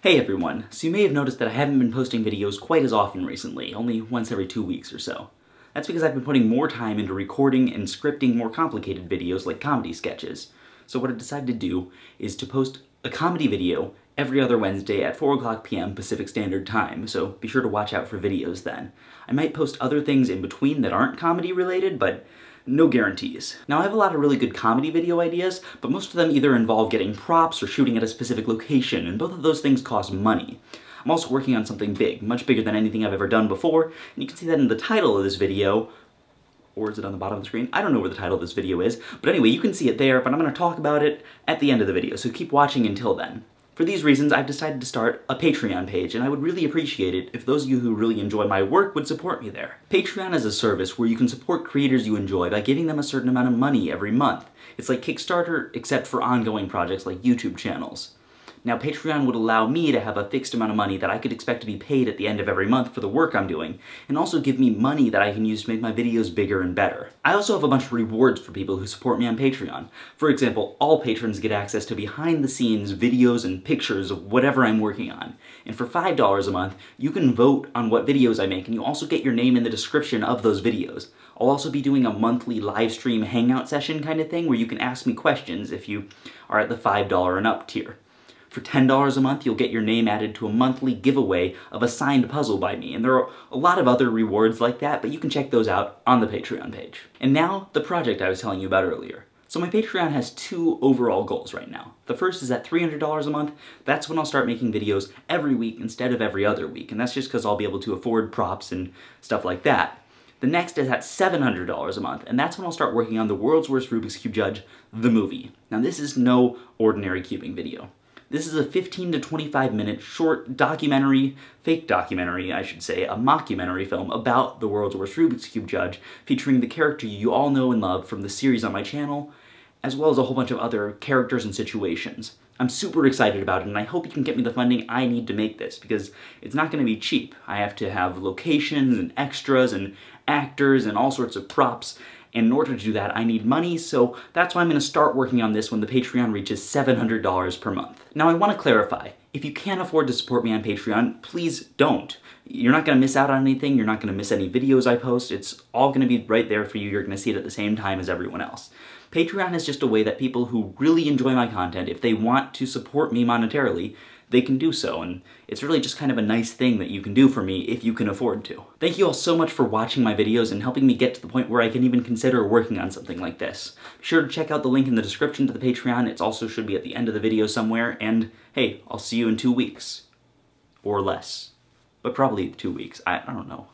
Hey everyone, so you may have noticed that I haven't been posting videos quite as often recently, only once every 2 weeks or so. That's because I've been putting more time into recording and scripting more complicated videos like comedy sketches. So what I decided to do is to post a comedy video every other Wednesday at 4 p.m. Pacific Standard Time, so be sure to watch out for videos then. I might post other things in between that aren't comedy related, but no guarantees. Now I have a lot of really good comedy video ideas, but most of them either involve getting props or shooting at a specific location, and both of those things cost money. I'm also working on something big, much bigger than anything I've ever done before, and you can see that in the title of this video. Or is it on the bottom of the screen? I don't know where the title of this video is, but anyway, you can see it there, but I'm going to talk about it at the end of the video, so keep watching until then. For these reasons, I've decided to start a Patreon page, and I would really appreciate it if those of you who really enjoy my work would support me there. Patreon is a service where you can support creators you enjoy by giving them a certain amount of money every month. It's like Kickstarter, except for ongoing projects like YouTube channels. Now, Patreon would allow me to have a fixed amount of money that I could expect to be paid at the end of every month for the work I'm doing, and also give me money that I can use to make my videos bigger and better. I also have a bunch of rewards for people who support me on Patreon. For example, all patrons get access to behind-the-scenes videos and pictures of whatever I'm working on. And for $5 a month, you can vote on what videos I make, and you also get your name in the description of those videos. I'll also be doing a monthly live stream hangout session kind of thing where you can ask me questions if you are at the $5 and up tier. For $10 a month, you'll get your name added to a monthly giveaway of a signed puzzle by me, and there are a lot of other rewards like that, but you can check those out on the Patreon page. And now, the project I was telling you about earlier. So my Patreon has two overall goals right now. The first is at $300 a month. That's when I'll start making videos every week instead of every other week, and that's just because I'll be able to afford props and stuff like that. The next is at $700 a month, and that's when I'll start working on The World's Worst Rubik's Cube Judge, the movie. Now this is no ordinary cubing video. This is a 15 to 25 minute short documentary, fake documentary I should say, a mockumentary film about the world's worst Rubik's Cube judge, featuring the character you all know and love from the series on my channel, as well as a whole bunch of other characters and situations. I'm super excited about it, and I hope you can get me the funding I need to make this, because it's not going to be cheap. I have to have locations and extras and actors and all sorts of props, and in order to do that, I need money, so that's why I'm going to start working on this when the Patreon reaches $700 per month. Now, I want to clarify, if you can't afford to support me on Patreon, please don't. You're not going to miss out on anything, you're not going to miss any videos I post, it's all going to be right there for you, you're going to see it at the same time as everyone else. Patreon is just a way that people who really enjoy my content, if they want to support me monetarily, they can do so, and it's really just kind of a nice thing that you can do for me if you can afford to. Thank you all so much for watching my videos and helping me get to the point where I can even consider working on something like this. Be sure to check out the link in the description to the Patreon, it also should be at the end of the video somewhere, and hey, I'll see you in 2 weeks. Or less. But probably 2 weeks, I don't know.